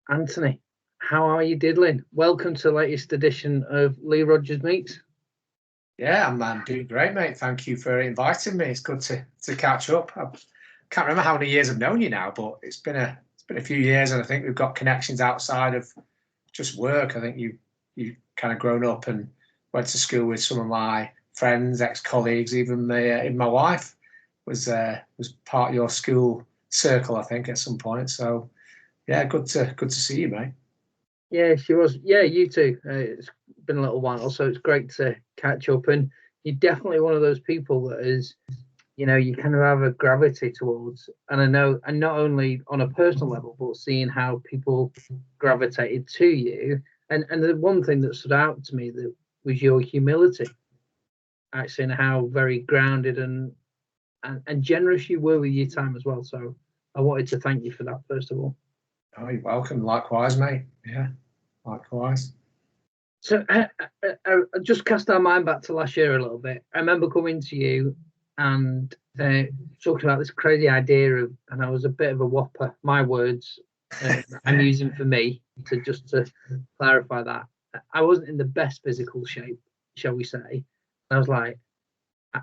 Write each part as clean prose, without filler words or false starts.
Anthony, how are you diddling? Welcome to the latest edition of Lee Rogers Meets. Yeah, I'm doing great, mate. Thank you for inviting me. It's good to catch up. I can't remember how many years I've known you now, but it's been a few years, and I think we've got connections outside of just work. I think you kind of grown up and went to school with some of my friends, ex-colleagues, even my wife was part of your school circle, I think, at some point. So yeah, good to see you, mate. Yeah, she was. Yeah, you too. It's been a little while, so it's great to catch up. And you're definitely one of those people that is, you kind of have a gravity towards. And I know, and not only on a personal level, but seeing how people gravitated to you. And the one thing that stood out to me that was your humility, actually, and how very grounded and generous you were with your time as well. So I wanted to thank you for that, first of all. Oh, you're welcome. Likewise, mate. Yeah, likewise. So I just cast our mind back to last year a little bit. I remember coming to you and talking about this crazy idea of, and I was a bit of a whopper, my words, I'm using for me to clarify that. I wasn't in the best physical shape, shall we say. I was like,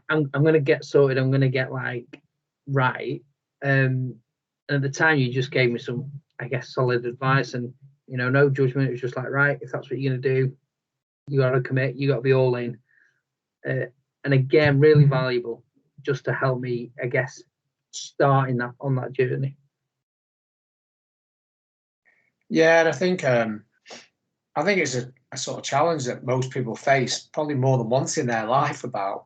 I'm going to get sorted. I'm going to get right. And at the time, you just gave me some, I guess, solid advice and, no judgment. It was just like, right, if that's what you're going to do, you got to commit. You got to be all in. And again, really valuable just to help me, I guess, starting on that journey. Yeah, and I think it's a sort of challenge that most people face probably more than once in their life about,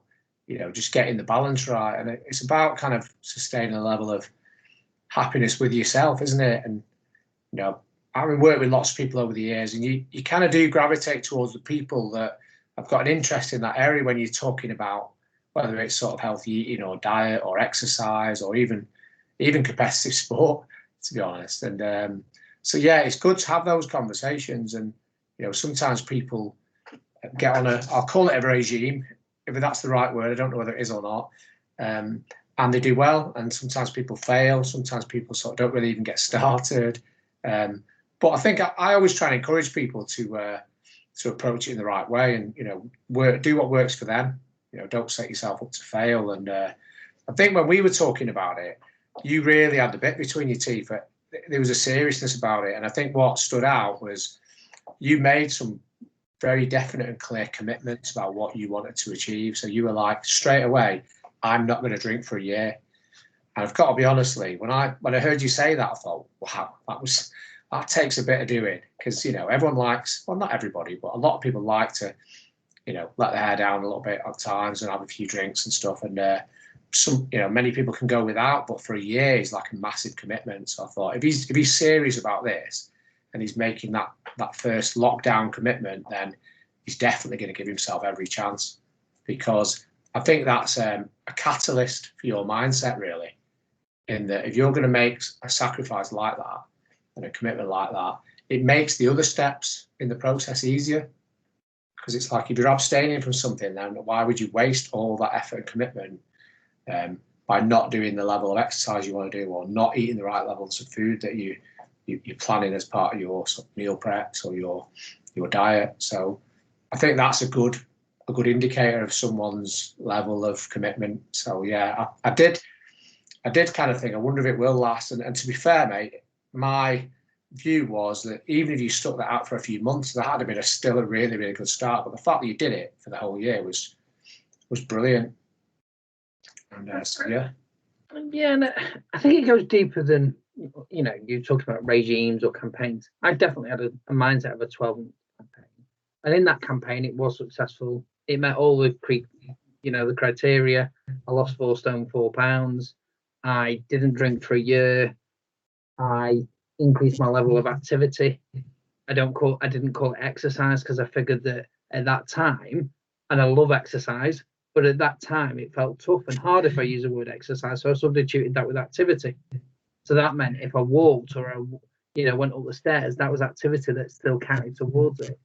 just getting the balance right. And it's about kind of sustaining a level of happiness with yourself, isn't it? And, I've worked with lots of people over the years, and you kind of do gravitate towards the people that have got an interest in that area when you're talking about whether it's sort of healthy eating or diet or exercise or even competitive sport, to be honest. And so, yeah, it's good to have those conversations. And, sometimes people get on I'll call it a regime, if that's the right word. I don't know whether it is or not. And they do well. And sometimes people fail. Sometimes people sort of don't really even get started. But I think I always try and encourage people to approach it in the right way and, do what works for them. Don't set yourself up to fail. And I think when we were talking about it, you really had the bit between your teeth. There was a seriousness about it. And I think what stood out was you made some very definite and clear commitments about what you wanted to achieve. So you were like, straight away, I'm not going to drink for a year. And I've got to be honestly, when I heard you say that, I thought, wow, that takes a bit of doing, because everyone likes, well, not everybody, but a lot of people like to let their hair down a little bit at times and have a few drinks and stuff. And many people can go without, but for a year is like a massive commitment. So I thought, if he's serious about this and he's making that first lockdown commitment, then he's definitely going to give himself every chance, because I think that's a catalyst for your mindset, really. In that, if you're going to make a sacrifice like that and a commitment like that, it makes the other steps in the process easier. Because it's like, if you're abstaining from something, then why would you waste all that effort and commitment by not doing the level of exercise you want to do, or not eating the right levels of food that you're planning as part of your sort of meal preps or your diet. So I think that's a good indicator of someone's level of commitment. So yeah, I did kind of think, I wonder if it will last. And to be fair, mate, my view was that even if you stuck that out for a few months, that had been still a really, really good start. But the fact that you did it for the whole year was brilliant. And so, yeah. Yeah, and I think it goes deeper than, you talked about regimes or campaigns. I definitely had a mindset of a 12-month campaign. And in that campaign, it was successful. It met all the criteria. I lost 4 stone, 4 pounds. I didn't drink for a year. I increased my level of activity. I didn't call it exercise, because I figured that at that time, and I love exercise, but at that time it felt tough and hard if I use the word exercise. So I substituted that with activity. So that meant if I walked or I went up the stairs, that was activity that still counted towards it.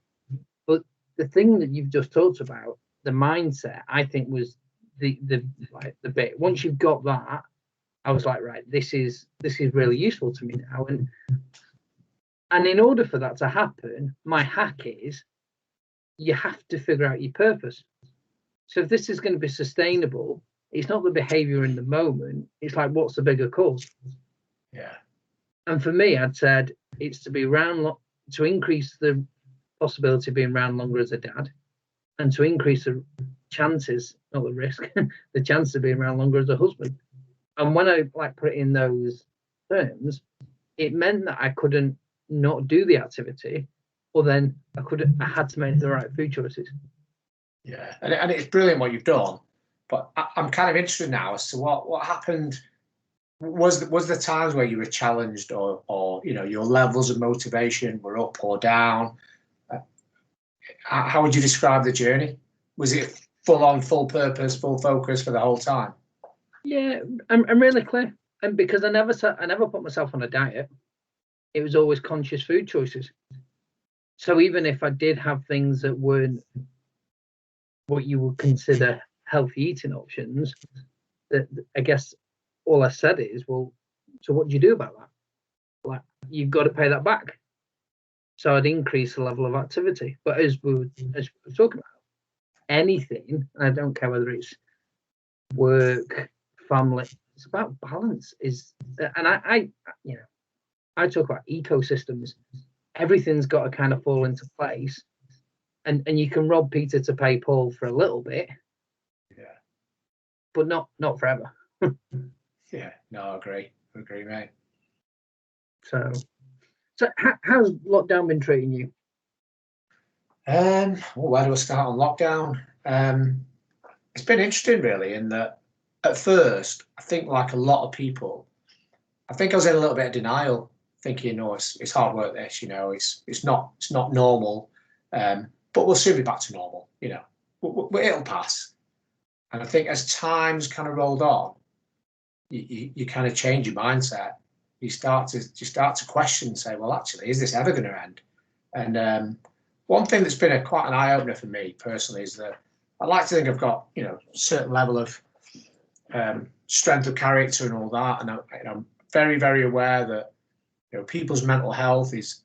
But the thing that you've just talked about, the mindset, I think was the bit. Once you've got that, I was like, right, this is really useful to me now. And And in order for that to happen, my hack is you have to figure out your purpose. So if this is going to be sustainable, it's not the behavior in the moment. It's like, what's the bigger cause? Yeah. And for me, I'd said it's to be around, to increase the possibility of being around longer as a dad, and to increase the chances, not the risk, the chance of being around longer as a husband. And when I like put it in those terms, it meant that I couldn't not do the activity, or then I had to make the right food choices. Yeah, and it's brilliant what you've done, but I'm kind of interested now as to what happened. Was there times where you were challenged, or you know, your levels of motivation were up or down? How would you describe the journey? Was it full on, full purpose, full focus for the whole time? Yeah, I'm really clear, and because I never put myself on a diet, it was always conscious food choices. So even if I did have things that weren't what you would consider healthy eating options, that I guess all I said is, well, so what do you do about that? Like, you've got to pay that back. So I'd increase the level of activity. But as we were talking about, anything, I don't care whether it's work, family, it's about balance. And I you know, I talk about ecosystems. Everything's got to kind of fall into place. And you can rob Peter to pay Paul for a little bit. Yeah. But not forever. Yeah, no, I agree, mate. So how's lockdown been treating you? Well, where do I start on lockdown? It's been interesting, really, in that at first, I think, like a lot of people, I think I was in a little bit of denial, thinking, "Oh, it's hard work. This, you know, it's not normal, but we'll soon be back to normal. You know, it'll pass." And I think as times kind of rolled on, you kind of change your mindset. You start to question and say, "Well, actually, is this ever going to end?" And one thing that's been quite an eye opener for me personally is that I like to think I've got, you know, a certain level of strength of character and all that, and I'm very, very aware that, you know, people's mental health is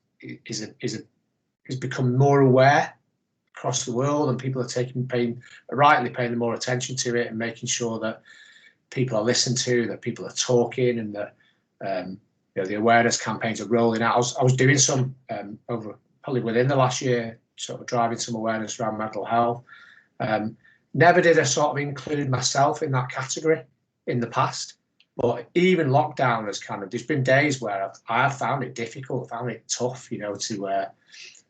become more aware across the world, and people are rightly paying more attention to it, and making sure that people are listened to, that people are talking, and that you know, the awareness campaigns are rolling out. I was doing some over probably within the last year, sort of driving some awareness around mental health. Never did I sort of include myself in that category in the past, but even lockdown has kind of, there's been days where I have found it difficult, found it tough, you know, to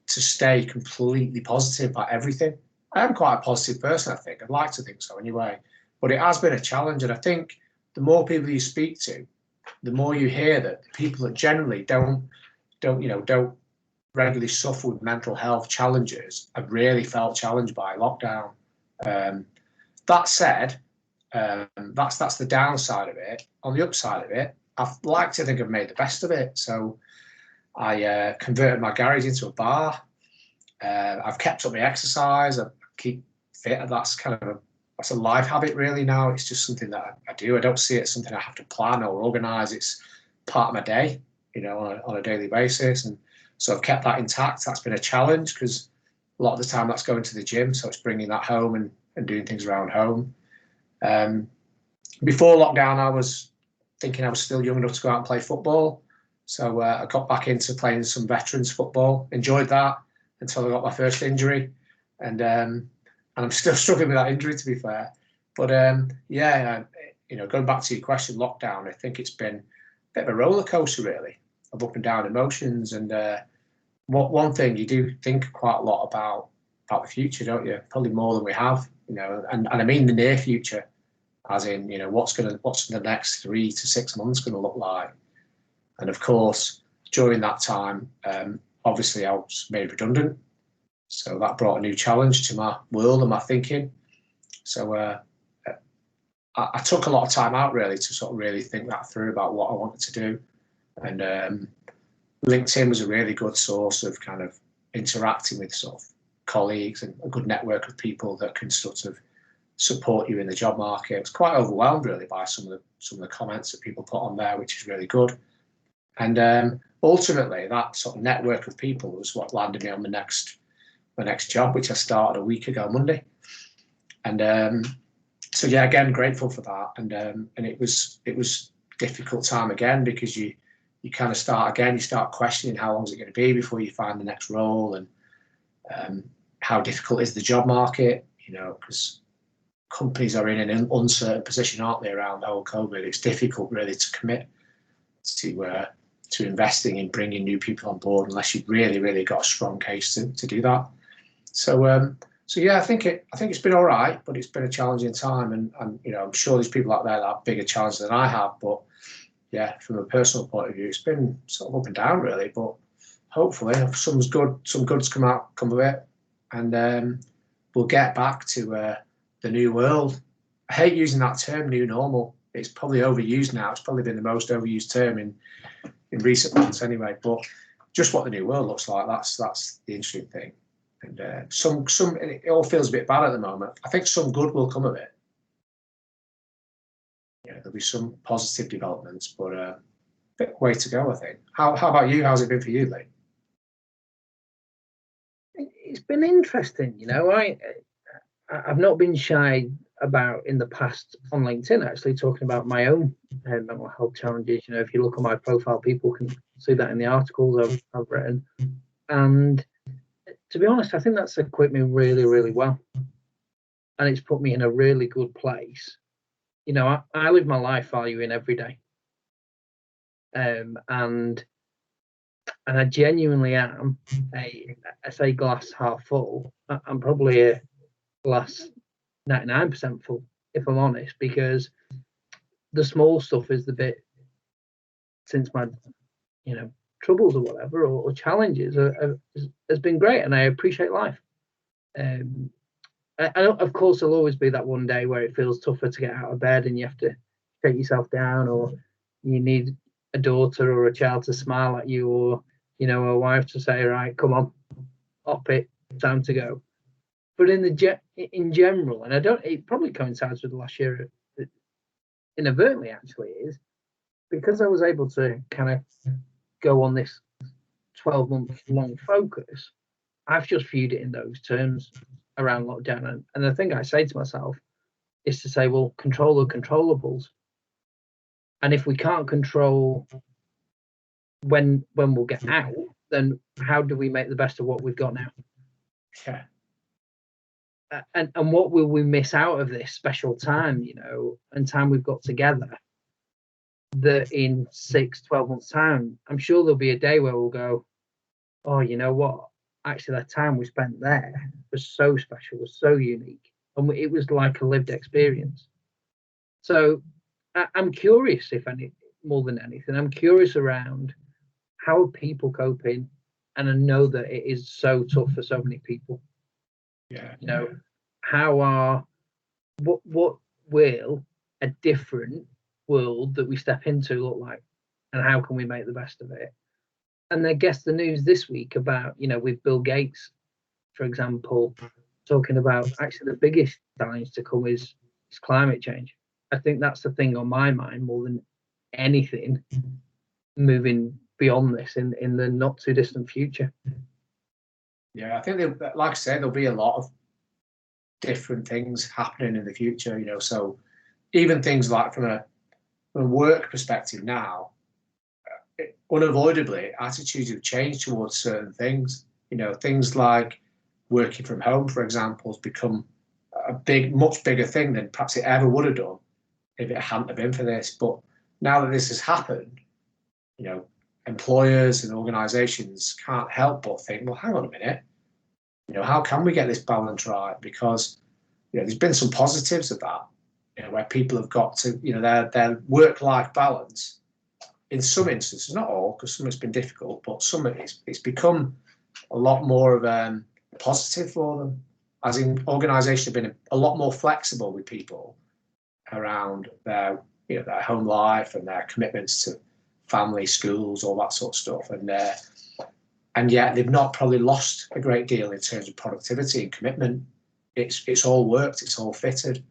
stay completely positive about everything. I am quite a positive person, I think. I'd like to think so anyway, but it has been a challenge. And I think the more people you speak to, the more you hear that the people that generally don't regularly suffer with mental health challenges have really felt challenged by lockdown. That said, that's the downside of it. On the upside of it, I'd like to think I've made the best of it. So I converted my garage into a bar. I've kept up my exercise. I keep fit. That's a life habit really now. It's just something that I do. I don't see it as something I have to plan or organise. It's part of my day, you know, on a daily basis. And so I've kept that intact. That's been a challenge because a lot of the time that's going to the gym. So it's bringing that home and doing things around home. Before lockdown, I was thinking I was still young enough to go out and play football. So I got back into playing some veterans football, enjoyed that until I got my first injury. And I'm still struggling with that injury, to be fair. But yeah, you know, going back to your question, lockdown, I think it's been a bit of a roller coaster, really, of up and down emotions. And one thing you do think quite a lot about the future, don't you? Probably more than we have, you know, and I mean the near future, as in, you know, what's the next 3 to 6 months going to look like. And of course, during that time, obviously I was made redundant. So that brought a new challenge to my world and my thinking. So I took a lot of time out really to sort of really think that through about what I wanted to do. And LinkedIn was a really good source of kind of interacting with sort of colleagues and a good network of people that can sort of support you in the job market. I was quite overwhelmed really by some of the comments that people put on there, which is really good. And ultimately, that sort of network of people was what landed me on my next job, which I started a week ago Monday. And so yeah, again, grateful for that. And it was difficult time again, because you kind of start again. You start questioning how long is it going to be before you find the next role, and how difficult is the job market? Because companies are in an uncertain position, aren't they, around the whole COVID? It's difficult really to commit to investing in bringing new people on board unless you've really got a strong case to do that. So yeah, I think it's been all right, but it's been a challenging time, and I'm sure there's people out there that have bigger challenges than I have. But yeah, from a personal point of view, it's been sort of up and down really. But hopefully, some good's come of it, and we'll get back to the new world. I hate using that term, new normal. It's probably overused now. It's probably been the most overused term in recent months anyway. But just what the new world looks like, that's the interesting thing. And it all feels a bit bad at the moment. I think some good will come of it. There'll be some positive developments, but a bit way to go, I think. How about you? How's it been for you, Lee? It's been interesting. I've not been shy about in the past on LinkedIn actually talking about my own mental health challenges. If you look at my profile, people can see that in the articles I've written. And to be honest, I think that's equipped me really well, and it's put me in a really good place. I live my life valuing every day, and I genuinely am I say glass half full. I'm probably a glass 99% full, if I'm honest, because the small stuff is the bit, since my troubles or whatever, or challenges has been great, and I appreciate life. And of course there'll always be that one day where it feels tougher to get out of bed and you have to take yourself down, or you need a daughter or a child to smile at you, or a wife to say, right, come on, up it, time to go. But in general, and it probably coincides with the last year inadvertently actually, is because I was able to kind of go on this 12-month long focus, I've just viewed it in those terms around lockdown. And the thing I say to myself is to say, well, control the controllables. And if we can't control when we'll get out, then how do we make the best of what we've got now? Yeah. And what will we miss out of this special time, and time we've got together, that in 6-12 months time, I'm sure there'll be a day where we'll go, oh, you know what? Actually, that time we spent there was so special, was so unique, and it was like a lived experience. So I'm curious, if any, more than anything, I'm curious around how are people coping, and I know that it is so tough for so many people. Yeah. What will a different world that we step into look like, and how can we make the best of it? And I guess the news this week about, with Bill Gates, for example, talking about actually the biggest challenge to come is climate change. I think that's the thing on my mind more than anything, moving beyond this in the not too distant future. Yeah, I think like I said, there'll be a lot of different things happening in the future. So even things like from a work perspective now, unavoidably attitudes have changed towards certain things. Things like working from home, for example, has become a much bigger thing than perhaps it ever would have done if it hadn't have been for this. But now that this has happened, employers and organizations can't help but think, well, hang on a minute, how can we get this balance right? Because there's been some positives of that, where people have got to their work-life balance. In some instances, not all, because some it's been difficult, but some it's become a lot more of a positive for them. As in, organisations have been a lot more flexible with people around their home life and their commitments to family, schools, all that sort of stuff, and yet they've not probably lost a great deal in terms of productivity and commitment. It's all worked, it's all fitted.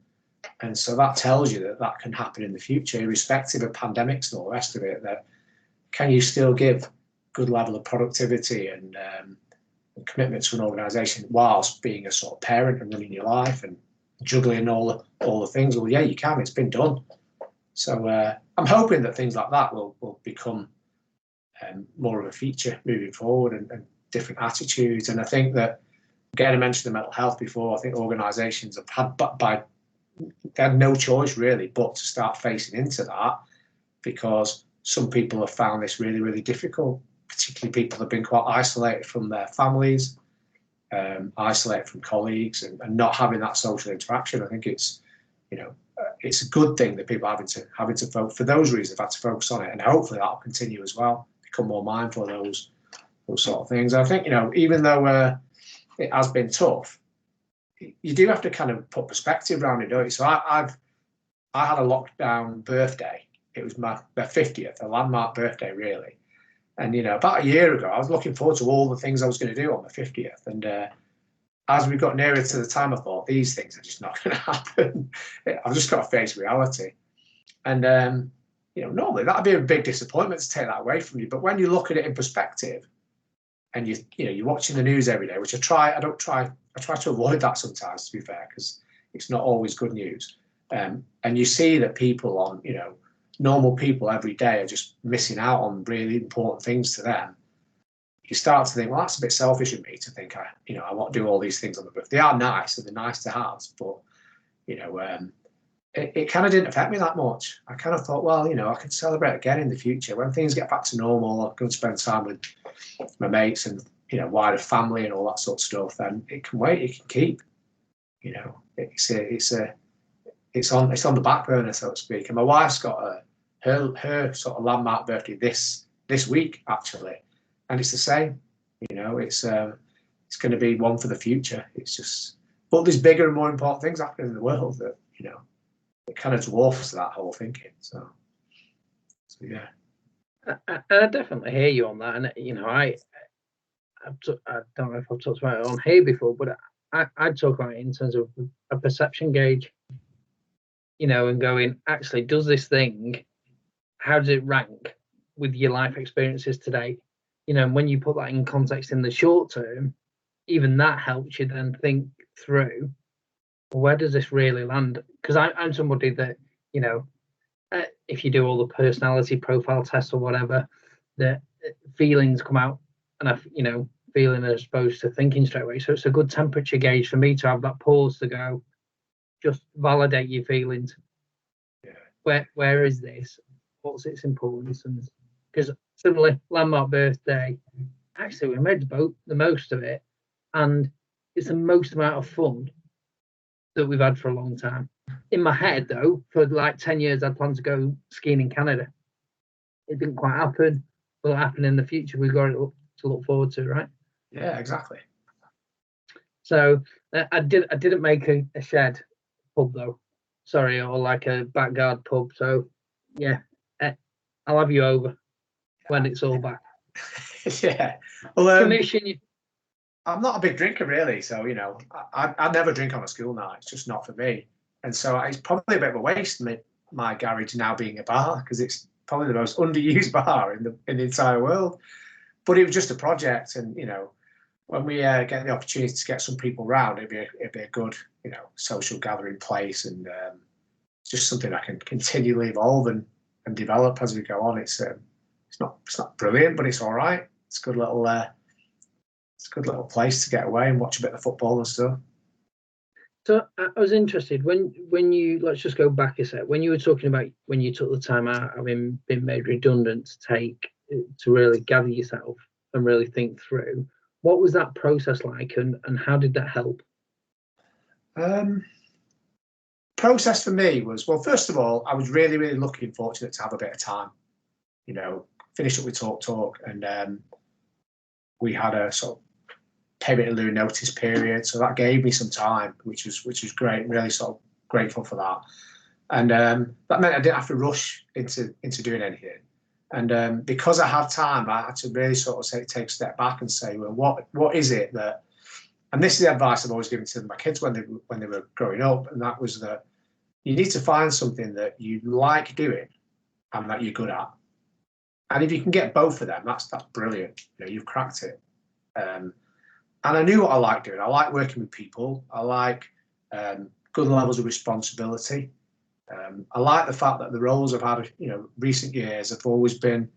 And so that tells you that can happen in the future, irrespective of pandemics and all the rest of it, that can you still give good level of productivity and commitment to an organisation whilst being a sort of parent and running your life and juggling all the things? Well, yeah, you can. It's been done. So I'm hoping that things like that will become more of a feature moving forward, and different attitudes. And I think that, again, I mentioned the mental health before. I think organisations have had they had no choice really but to start facing into that, because some people have found this really, really difficult, particularly people that have been quite isolated from their families, isolated from colleagues, and not having that social interaction. I think it's, it's a good thing that people having to for those reasons, have had to focus on it, and hopefully that'll continue as well. Become more mindful of those sort of things. I think, even though it has been tough, you do have to kind of put perspective around it, don't you? So I had a lockdown birthday. It was my 50th, a landmark birthday, really. And, about a year ago, I was looking forward to all the things I was going to do on my 50th. And as we got nearer to the time, I thought, these things are just not going to happen. I've just got to face reality. And, normally that'd be a big disappointment to take that away from you. But when you look at it in perspective, and you're watching the news every day, which I try to avoid that sometimes, to be fair, because it's not always good news. And you see that people on, normal people every day are just missing out on really important things to them. You start to think, well, that's a bit selfish of me to think I want to do all these things on the birthday. They are nice and they're nice to have, but it kind of didn't affect me that much. I kind of thought, well, I can celebrate again in the future when things get back to normal. I can spend time with my mates and wider family and all that sort of stuff. Then it can wait. It can keep. It's on the back burner, so to speak. And my wife's got her sort of landmark birthday this week actually, and it's the same. It's going to be one for the future. It's just, but there's bigger and more important things happening in the world that it kind of dwarfs that whole thinking. So yeah. I definitely hear you on that, and I don't know if I've talked about it on here before, but I'd talk about it in terms of a perception gauge, and going, actually, does this thing, how does it rank with your life experiences today? And when you put that in context in the short term, even that helps you then think through, where does this really land? Because I'm somebody that, if you do all the personality profile tests or whatever, the feelings come out, and feeling as opposed to thinking straight away. So it's a good temperature gauge for me to have that pause to go, just validate your feelings. Yeah. Where is this? What's its importance? And because similarly, landmark birthday, actually we made the most of it, and it's the most amount of fun that we've had for a long time. In my head, though, for like 10 years, I'd planned to go skiing in Canada. It didn't quite happen. Will it happen in the future? We've got it to look forward to, right? Yeah, exactly. So I didn't make a shed pub though. Sorry, or like a backyard pub. So yeah, I'll have you over when it's all back. Yeah. Well, commission you. I'm not a big drinker really, so I never drink on a school night. It's just not for me. And so it's probably a bit of a waste, my garage now being a bar, because it's probably the most underused bar in the entire world. But it was just a project, and when we get the opportunity to get some people round, it'd be a good social gathering place, and it's just something I can continually evolve and develop as we go on. It's not brilliant, but it's all right. It's a good little place to get away and watch a bit of football and stuff. So I was interested when you, let's just go back a sec, when you were talking about when you took the time out, having been made redundant, to really gather yourself and really think through, what was that process like, and how did that help? Process for me was, well, first of all, I was really, really lucky and fortunate to have a bit of time. Finished up with Talk, and we had a sort of payment in lieu notice period, so that gave me some time, which was great. Really sort of grateful for that, and that meant I didn't have to rush into doing anything. And because I had time, I had to really sort of take a step back and say, well, what is it that? And this is the advice I've always given to my kids when they were growing up, and that was that you need to find something that you like doing and that you're good at. And if you can get both of them, that's brilliant. You know, you've cracked it. And I knew what I liked doing. I like working with people. I like good levels of responsibility. I like the fact that the roles I've had, you know, recent years have always been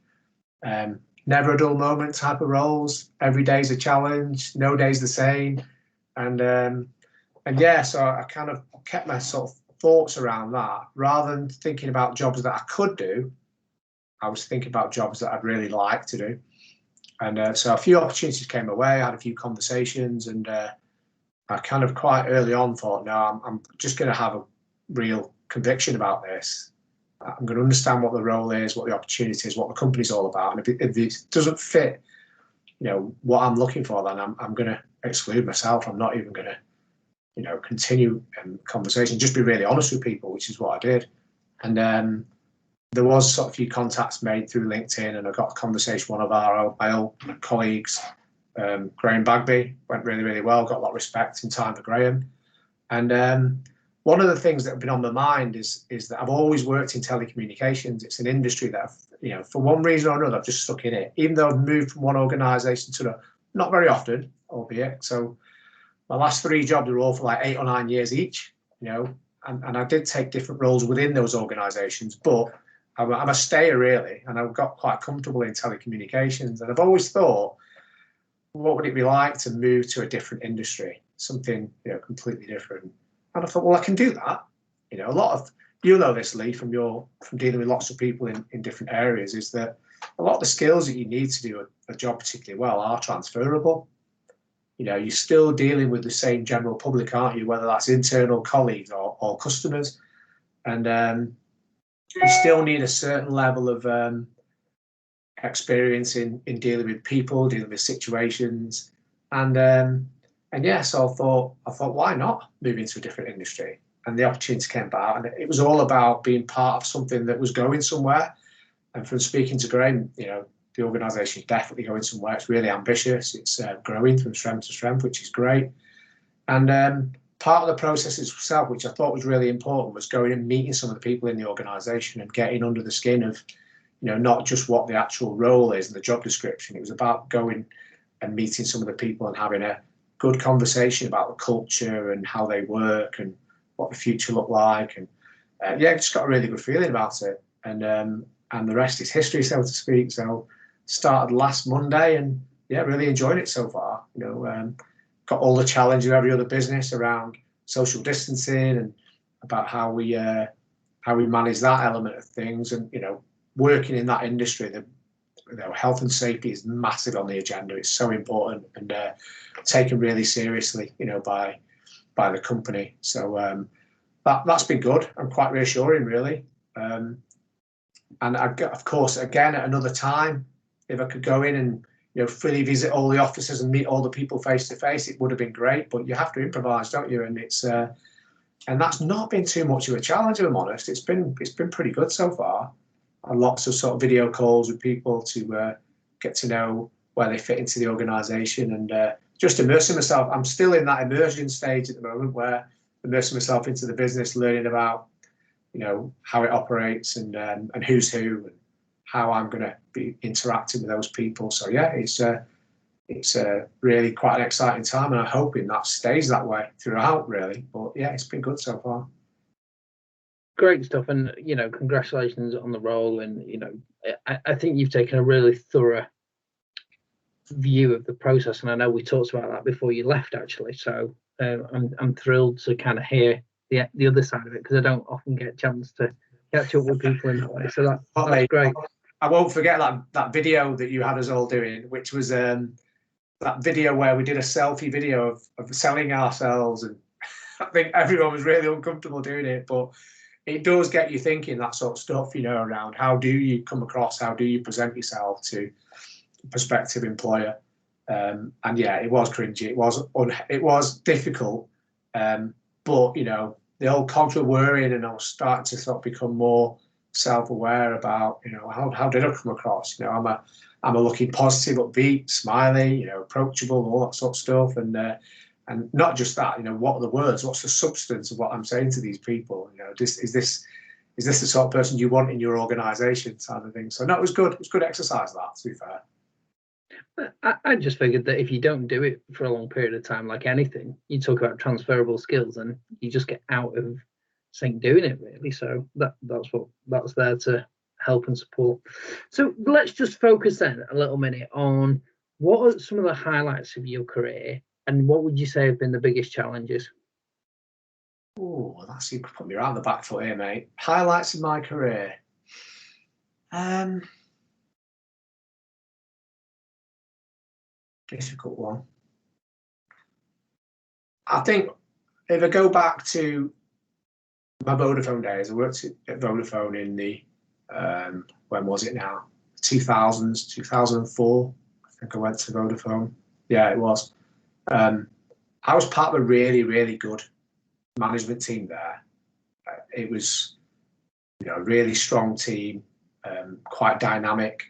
never a dull moment type of roles. Every day's a challenge. No day's the same. And yeah, so I kind of kept my sort of thoughts around that. Rather than thinking about jobs that I could do, I was thinking about jobs that I'd really like to do. And so a few opportunities came my way. I had a few conversations, and I kind of quite early on thought, no, I'm just going to have a real conviction about this. I'm going to understand what the role is, what the opportunity is, what the company's all about. And if it doesn't fit, you know, what I'm looking for, then I'm going to exclude myself. I'm not even going to, you know, continue conversation. Just be really honest with people, which is what I did. And there was sort of a few contacts made through LinkedIn, and I got a conversation with one of my old colleagues, Graham Bagby. Went really, really well. Got a lot of respect and time for Graham. And one of the things that have been on my mind is that I've always worked in telecommunications. It's an industry that I've, you know, for one reason or another, I've just stuck in it. Even though I've moved from one organisation to another, not very often, albeit. So my last 3 jobs were all for like 8 or 9 years each, you know, and I did take different roles within those organisations, but I'm a stayer really, and I've got quite comfortable in telecommunications. And I've always thought, what would it be like to move to a different industry, something, you know, completely different? And I thought, well, I can do that. You know, a lot of, you'll know this, Lee, from dealing with lots of people in different areas, is that a lot of the skills that you need to do a job particularly well are transferable. You know, you're still dealing with the same general public, aren't you? Whether that's internal colleagues or customers, and you still need a certain level of experience in dealing with people, dealing with situations, and yeah, so I thought, why not move into a different industry? And the opportunity came about, and it was all about being part of something that was going somewhere. And from speaking to Graham, you know, the organisation is definitely going somewhere. It's really ambitious. It's growing from strength to strength, which is great. And part of the process itself, which I thought was really important, was going and meeting some of the people in the organisation and getting under the skin of, you know, not just what the actual role is and the job description. It was about going and meeting some of the people and having a good conversation about the culture and how they work and what the future looked like. And yeah, just got a really good feeling about it. And the rest is history, so to speak. So started last Monday, and yeah, really enjoyed it so far. You know, got all the challenge of every other business around social distancing and about how we manage that element of things. And, you know, working in that industry, you know, health and safety is massive on the agenda. It's so important, and taken really seriously, you know, by the company. So that's been good and quite reassuring, really. And of course, again, at another time, if I could go in and, you know, fully visit all the offices and meet all the people face to face, it would have been great. But you have to improvise, don't you? And it's and that's not been too much of a challenge, if I'm honest. It's been pretty good so far. And lots of sort of video calls with people to get to know where they fit into the organisation, and just immersing myself. I'm still in that immersion stage at the moment, where immersing myself into the business, learning about, you know, how it operates and who's who and how I'm going to be interacting with those people. So yeah, it's really quite an exciting time, and I'm hoping that stays that way throughout, really. But yeah, it's been good so far. Great stuff, and you know, congratulations on the role. And you know, I think you've taken a really thorough view of the process, and I know we talked about that before you left, actually. So I'm thrilled to kind of hear the other side of it, because I don't often get a chance to catch up with people in that way. So that's great. I won't forget that video that you had us all doing, which was that video where we did a selfie video of selling ourselves, and I think everyone was really uncomfortable doing it, but it does get you thinking, that sort of stuff, you know, around how do you come across, how do you present yourself to a prospective employer. And yeah, it was cringy, it was difficult, but you know, the old cogs were whirring, and I was starting to sort of become more self-aware about, you know, how did I come across? You know, I'm a looking positive, upbeat, smiley, you know, approachable, all that sort of stuff. And not just that, you know, what are the words? What's the substance of what I'm saying to these people? You know, is this is this the sort of person you want in your organisation, type of thing. So no, it was good. It was good exercise, that, to be fair. I just figured that if you don't do it for a long period of time, like anything, you talk about transferable skills, and you just get out of sync doing it, really. So that's there to help and support. So let's just focus then a little minute on what are some of the highlights of your career, and what would you say have been the biggest challenges? Oh, that's, you put me right on the back foot here, mate. Highlights of my career. Difficult one. I think if I go back to my Vodafone days, I worked at Vodafone in the, when was it now? 2000s, 2004. I think I went to Vodafone. Yeah, it was. I was part of a really, really good management team there. It was, a really strong team, quite dynamic.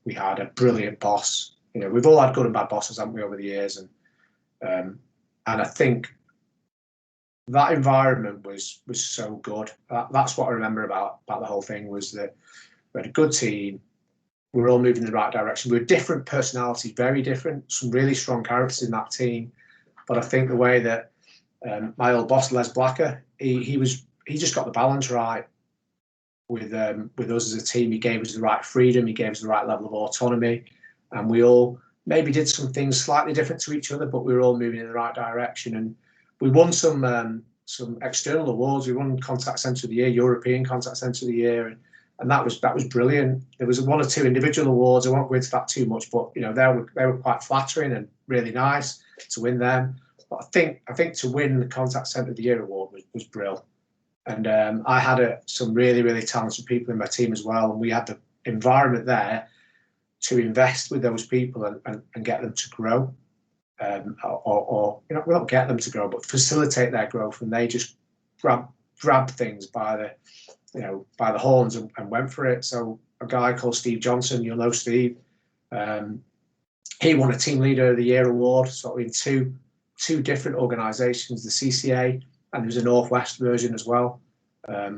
We had a brilliant boss. We've all had good and bad bosses, haven't we, over the years? And I think that environment was so good. That's what I remember about the whole thing, was that we had a good team. We were all moving in the right direction. We were different personalities, very different. Some really strong characters in that team. But I think the way that my old boss, Les Blacker, he just got the balance right with us as a team. He gave us the right freedom. He gave us the right level of autonomy, and we all maybe did some things slightly different to each other, but we were all moving in the right direction. And we won some external awards. We won Contact Centre of the Year, European Contact Centre of the Year, and that was brilliant. There was one or two individual awards. I won't go into that too much, but they were quite flattering and really nice to win them. But I think to win the Contact Centre of the Year award was brilliant. And I had some really, really talented people in my team as well, and we had the environment there to invest with those people and get them to grow, or we don't get them to grow, but facilitate their growth. And they just grabbed things by the horns and went for it. So a guy called Steve Johnson, you'll know Steve, he won a Team Leader of the Year award, sort of in two different organisations, the CCA, and there was a Northwest version as well.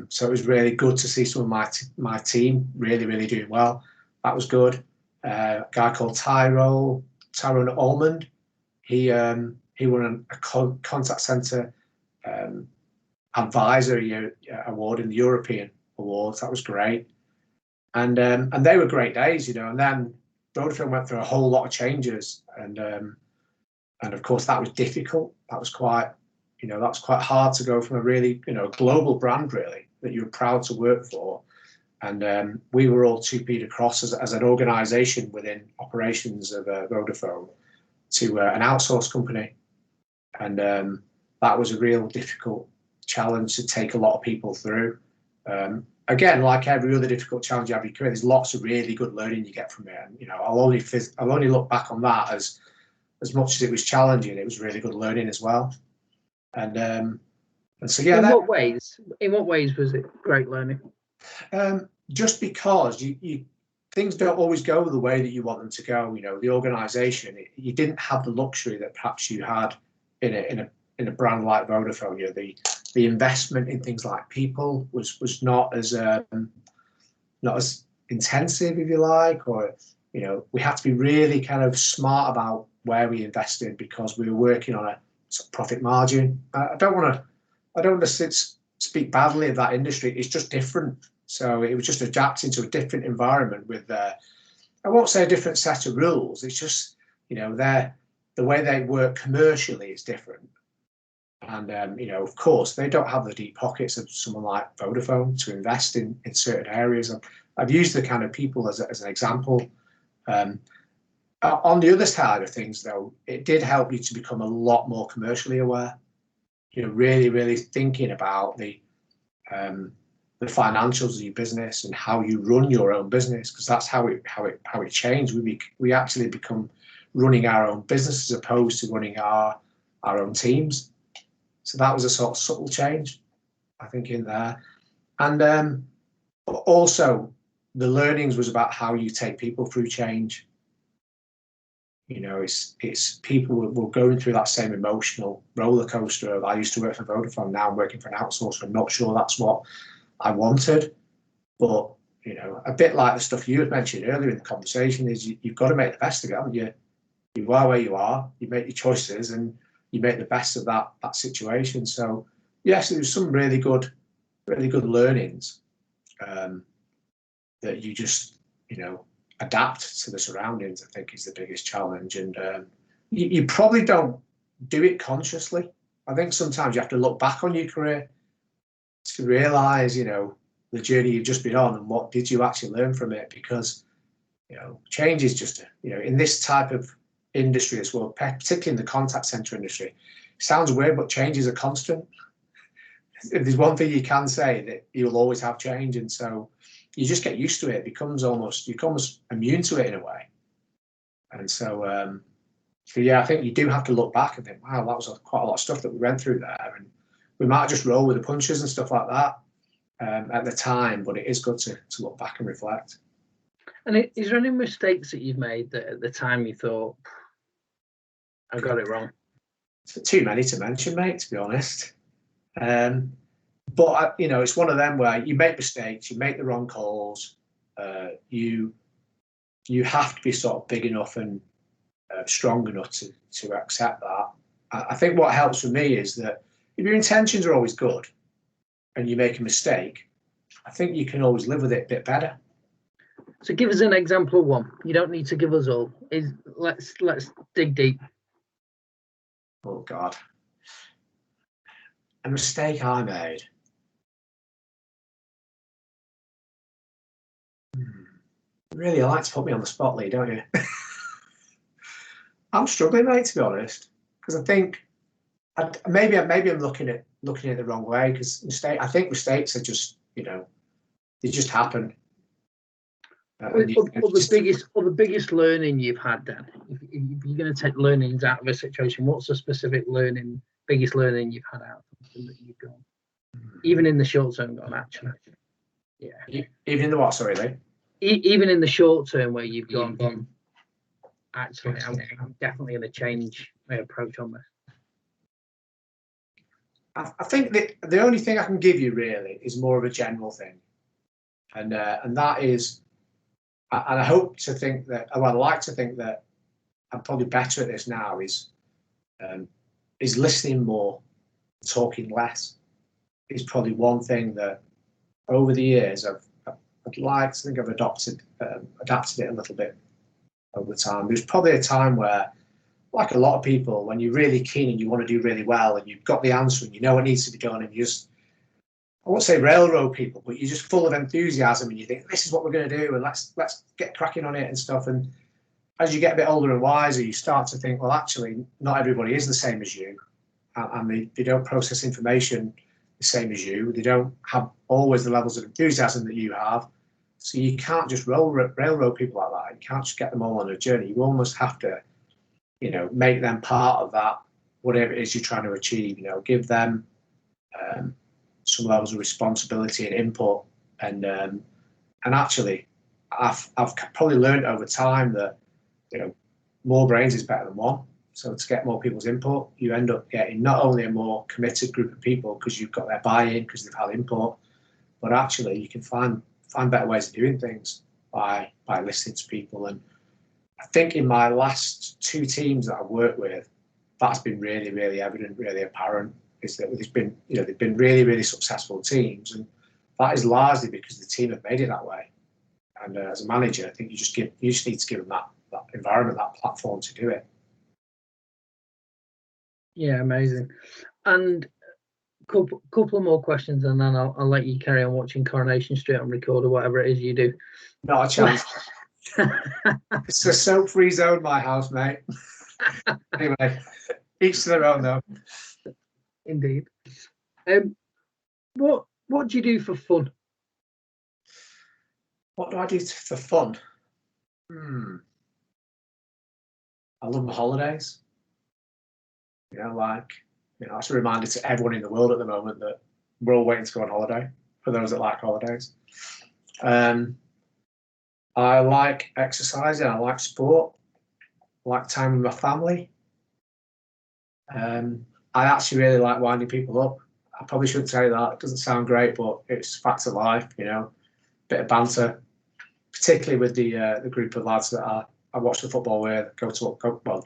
So it was really good to see some of my team really, really doing well. That was good. A guy called Tyrone Almond, he won a Contact Centre Advisor award in the European Awards. That was great. And they were great days, And then Vodafone went through a whole lot of changes, and of course that was difficult. That was quite hard to go from a really global brand, really, that you were proud to work for. And we were all 2P'd across as an organisation within operations of Vodafone to an outsourced company. And that was a real difficult challenge to take a lot of people through. Again, like every other difficult challenge you have in your career, there's lots of really good learning you get from it. And I'll only look back on that as much as it was challenging, it was really good learning as well. And so yeah. In what ways was it great learning? Just because things don't always go the way that you want them to go. The organisation, you didn't have the luxury that perhaps you had in a brand like Vodafone. The investment in things like people was not as intensive, if you like, or we had to be really kind of smart about where we invested, because we were working on a profit margin. I don't want to speak badly of that industry. It's just different. So it was just adapting to a different environment with, I won't say a different set of rules. It's just, the way they work commercially is different. And, of course, they don't have the deep pockets of someone like Vodafone to invest in certain areas. I've used the kind of people as an example. On the other side of things, though, it did help you to become a lot more commercially aware. Really, really thinking about the financials of your business and how you run your own business, because that's how it changed. We actually become running our own business as opposed to running our own teams. So that was a sort of subtle change, I think, in there. And also the learnings was about how you take people through change. It's people were going through that same emotional roller coaster of, I used to work for Vodafone, now I'm working for an outsourcer. I'm not sure that's what I wanted. But, you know, a bit like the stuff you had mentioned earlier in the conversation is you've got to make the best of it, haven't you? You are where you are, you make your choices and you make the best of that situation. So yes, there was some really good learnings that you just, you know, adapt to the surroundings, I think is the biggest challenge. And you probably don't do it consciously. I think sometimes you have to look back on your career to realise, you know, the journey you've just been on and what did you actually learn from it. Because, you know, change is just, you know, in this type of industry as well, particularly in the contact centre industry, it sounds weird, but change is a constant. If there's one thing you can say, that you'll always have change. And so you just get used to it. It becomes almost, you become almost immune to it in a way. And so, yeah, I think you do have to look back and think, wow, that was quite a lot of stuff that we went through there. And we might just roll with the punches and stuff like that at the time, but it is good to look back and reflect. And is there any mistakes that you've made that at the time you thought, I got it wrong? Too many to mention, mate, to be honest. But, you know, it's one of them where you make mistakes, you make the wrong calls, you have to be sort of big enough and strong enough to accept that. I think what helps for me is that if your intentions are always good and you make a mistake, I think you can always live with it a bit better. So give us an example of one. You don't need to give us all. Let's dig deep. Oh God. A mistake I made. Really, I like to put me on the spot, Lee, don't you? I'm struggling, mate, to be honest, because I think maybe I'm looking at it the wrong way. Because I think mistakes are just, you know, they just happen. The biggest learning you've had then, if you're going to take learnings out of a situation, what's the specific biggest learning you've had out of something that you've gone, even in the short term, gone actually? Yeah. Even in the what? Sorry, Lee. Even in the short term where you've gone, actually, I'm definitely going to change my approach on this. I think the only thing I can give you really is more of a general thing, and that is, and I hope to think that, well, I like to think that I'm probably better at this now, is listening more, talking less. Is probably one thing that over the years I'd like to think I've adapted it a little bit over time. There's probably a time where, like a lot of people, when you're really keen and you want to do really well and you've got the answer and you know what needs to be done, and you just, I won't say railroad people, but you're just full of enthusiasm and you think, this is what we're going to do and let's get cracking on it and stuff. And as you get a bit older and wiser, you start to think, well, actually, not everybody is the same as you, and they don't process information the same as you. They don't have always the levels of enthusiasm that you have. So you can't just railroad people like that. You can't just get them all on a journey. You almost have to, you know, make them part of that, whatever it is you're trying to achieve. You know, give them some levels of responsibility and input. And actually, I've probably learned over time that, you know, more brains is better than one. So to get more people's input, you end up getting not only a more committed group of people because you've got their buy-in, because they've had input, but actually you can find better ways of doing things by listening to people. And I think in my last two teams that I've worked with, that's been really, really evident, really apparent, is that they've been really, really successful teams. And that is largely because the team have made it that way. And as a manager, I think you just need to give them that environment, that platform to do it. Yeah, amazing. And couple of more questions, and then I'll let you carry on watching Coronation Street on record or whatever it is you do. Not a chance. It's a soap-free zone, my house, mate. Anyway, each to their own, though. Indeed. What do you do for fun? What do I do for fun? I love my holidays. You know, that's a reminder to everyone in the world at the moment that we're all waiting to go on holiday, for those that like holidays. I like exercising, I like sport, I like time with my family. I actually really like winding people up. I probably shouldn't say that. It doesn't sound great, but it's facts of life. Bit of banter, particularly with the group of lads that I watch the football with,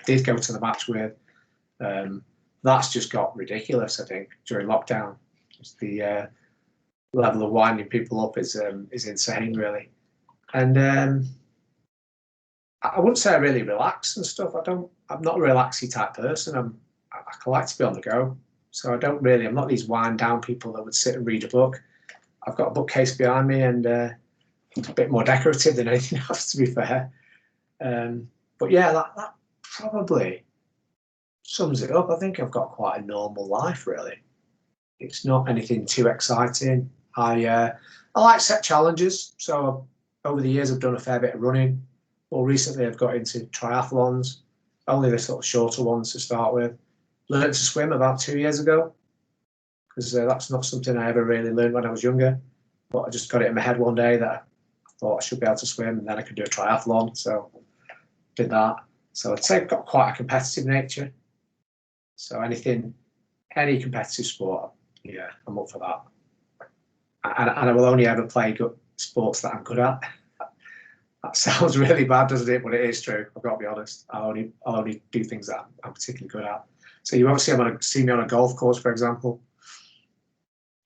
did go to the match with. That's just got ridiculous, I think, during lockdown. Just the level of winding people up is insane, really. And I wouldn't say I really relax and stuff. I'm not a relaxy type person. I like to be on the go. So I'm not these wind down people that would sit and read a book. I've got a bookcase behind me, and it's a bit more decorative than anything else, to be fair. But yeah, that probably sums it up. I think I've got quite a normal life, really. It's not anything too exciting. I like set challenges. So over the years, I've done a fair bit of running. More recently, I've got into triathlons, only the sort of shorter ones to start with. Learned to swim about 2 years ago, because that's not something I ever really learned when I was younger. But I just got it in my head one day that I thought I should be able to swim, and then I could do a triathlon. So did that. So I'd say I've got quite a competitive nature. So any competitive sport, yeah, I'm up for that. And I will only ever play good sports that I'm good at. That sounds really bad, doesn't it? But it is true. I've got to be honest. I'll only do things that I'm particularly good at. So you won't see me on a golf course, for example.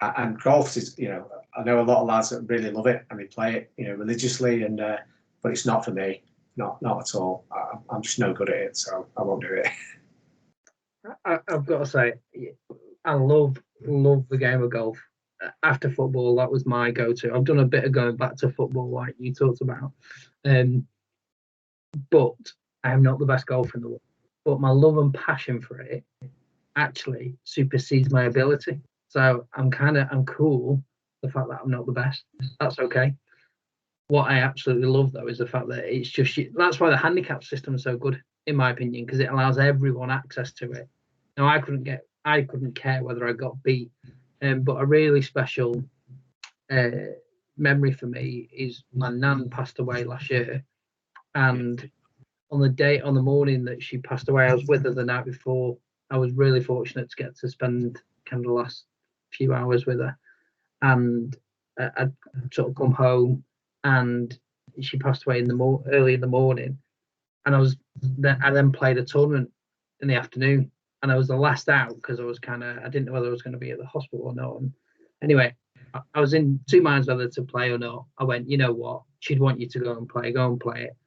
And golf is, I know a lot of lads that really love it and they play it, religiously. And but it's not for me. Not at all. I'm just no good at it, so I won't do it. I've got to say, I love the game of golf. After football, that was my go-to. I've done a bit of going back to football, like you talked about, but I am not the best golfer in the world. But my love and passion for it actually supersedes my ability. So I'm cool the fact that I'm not the best. That's okay. What I absolutely love, though, is the fact that it's just that's why the handicap system is so good, in my opinion, because it allows everyone access to it. Now, I couldn't care whether I got beat, but a really special memory for me is my nan passed away last year, and on the morning that she passed away, I was with her the night before. I was really fortunate to get to spend kind of the last few hours with her, and I'd sort of come home, and she passed away early in the morning, and I then played a tournament in the afternoon, and I was the last out because I didn't know whether I was going to be at the hospital or not. And anyway, I was in 2 minds whether to play or not. I went, you know what, she'd want you to go and play it.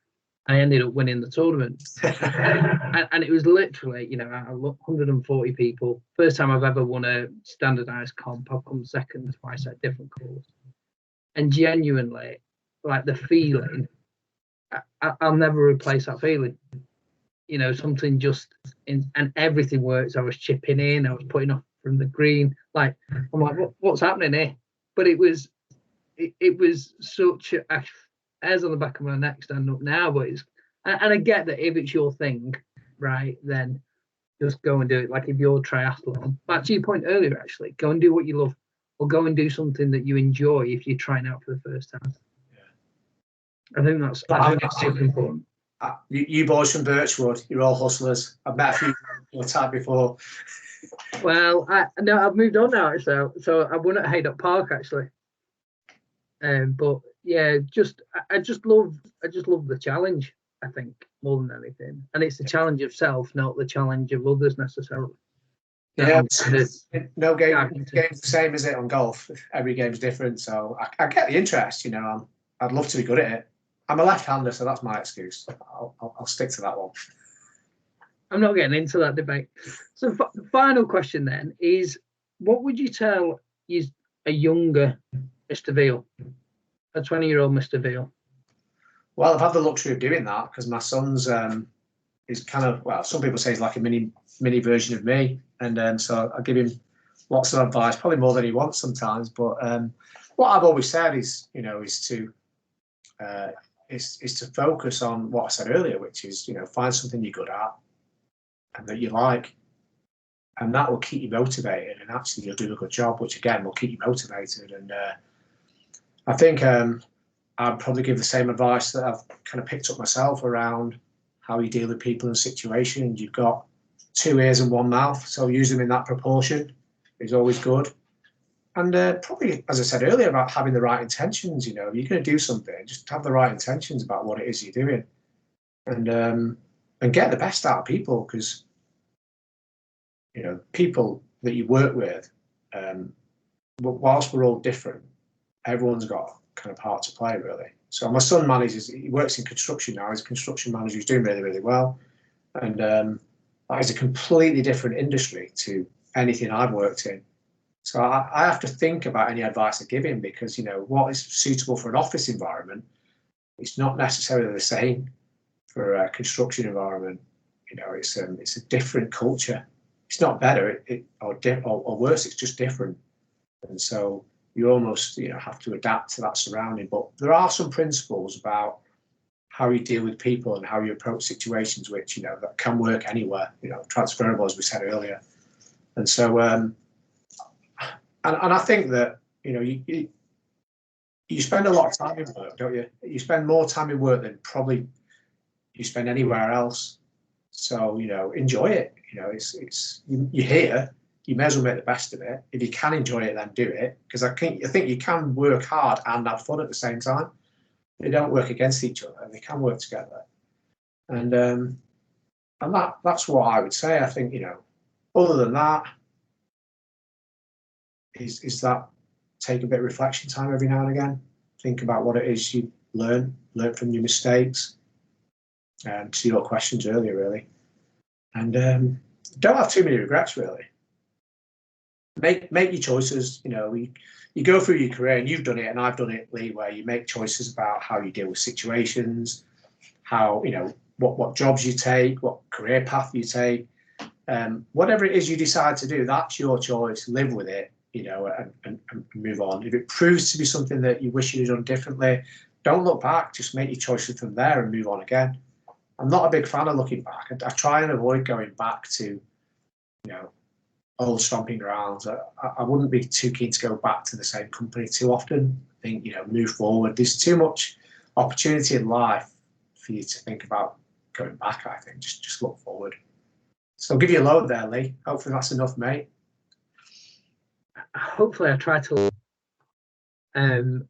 I ended up winning the tournament. And it was literally, out of 140 people, first time I've ever won a standardized comp. I've come second twice at different courses. And genuinely, like the feeling, I'll never replace that feeling. Something and everything works. I was chipping in, I was putting off from the green. Like, I'm like, what's happening here? But it was such a hairs on the back of my neck stand up now, but and I get that if it's your thing, right, then just go and do it. Like if you're triathlon, back to your point earlier, actually, go and do what you love, or go and do something that you enjoy if you're trying out for the first time. Yeah. I think that's super important. You boys from Birchwood, you're all hustlers. I've met a few your time before. Well, I've moved on now, actually. So I won at Haydock Park, actually. But yeah, I just love the challenge, I think, more than anything. And it's the challenge of self, not the challenge of others necessarily. Yeah, no game's the same, is it, on golf? Every game's different. So I get the interest, I'd love to be good at it. I'm a left-hander, so that's my excuse. I'll stick to that one. I'm not getting into that debate. So the final question then is, what would you tell a younger Mr. Veale, a 20-year-old Mr. Veale? Well, I've had the luxury of doing that because my son's is kind of, well, some people say he's like a mini version of me, and so I give him lots of advice, probably more than he wants sometimes. But what I've always said is, is to focus on what I said earlier, which is, find something you're good at and that you like, and that will keep you motivated, and actually you'll do a good job, which again will keep you motivated. And I think I'd probably give the same advice that I've kind of picked up myself around how you deal with people and situations. You've got 2 ears and 1 mouth, so use them in that proportion is always good. probably, as I said earlier, about having the right intentions. You know, if you're going to do something, just have the right intentions about what it is you're doing, and get the best out of people, because you know, people that you work with, whilst we're all different, everyone's got kind of part to play, really. So my son he works in construction now. He's a construction manager. He's doing really, really well, and that is a completely different industry to anything I've worked in. So I have to think about any advice I give him, because, you know, what is suitable for an office environment, it's not necessarily the same for a construction environment. You know, it's a different culture. It's not better or worse. It's just different. And so you almost, you know, have to adapt to that surrounding. But there are some principles about how you deal with people and how you approach situations, which, you know, that can work anywhere. You know, transferable, as we said earlier. And so, and I think that, you know, you spend a lot of time in work, don't you? You spend more time in work than probably you spend anywhere else. So, you know, enjoy it. You know, you're here. You may as well make the best of it. If you can enjoy it, then do it. Because I think you can work hard and have fun at the same time. They don't work against each other. They can work together. And that's what I would say. I think, you know, other than that, is that take a bit of reflection time every now and again. Think about what it is you learn from your mistakes. To your questions earlier, really. And don't have too many regrets, really. Make your choices. You know, you go through your career, and you've done it, and I've done it, Lee, where you make choices about how you deal with situations, how, you know, what jobs you take, what career path you take, whatever it is you decide to do, that's your choice. Live with it, you know, and move on. If it proves to be something that you wish you'd done differently, don't look back. Just make your choices from there and move on again. I'm not a big fan of looking back. I try and avoid going back to, you know, old stomping grounds. I wouldn't be too keen to go back to the same company too often. I think, you know, move forward. There's too much opportunity in life for you to think about going back, I think. Just look forward. So I'll give you a load there, Lee. Hopefully that's enough, mate. Hopefully I try to. And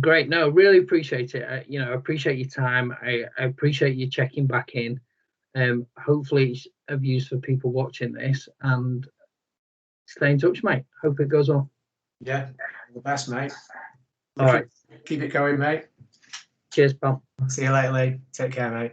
great. No, really appreciate it. You know, I appreciate your time. I appreciate you checking back in. Hopefully it's of use for people watching this, and stay in touch, mate. Hope it goes on. Yeah, the best, mate. All right. Keep it going, mate. Cheers, pal. See you later, Lee. Take care, mate.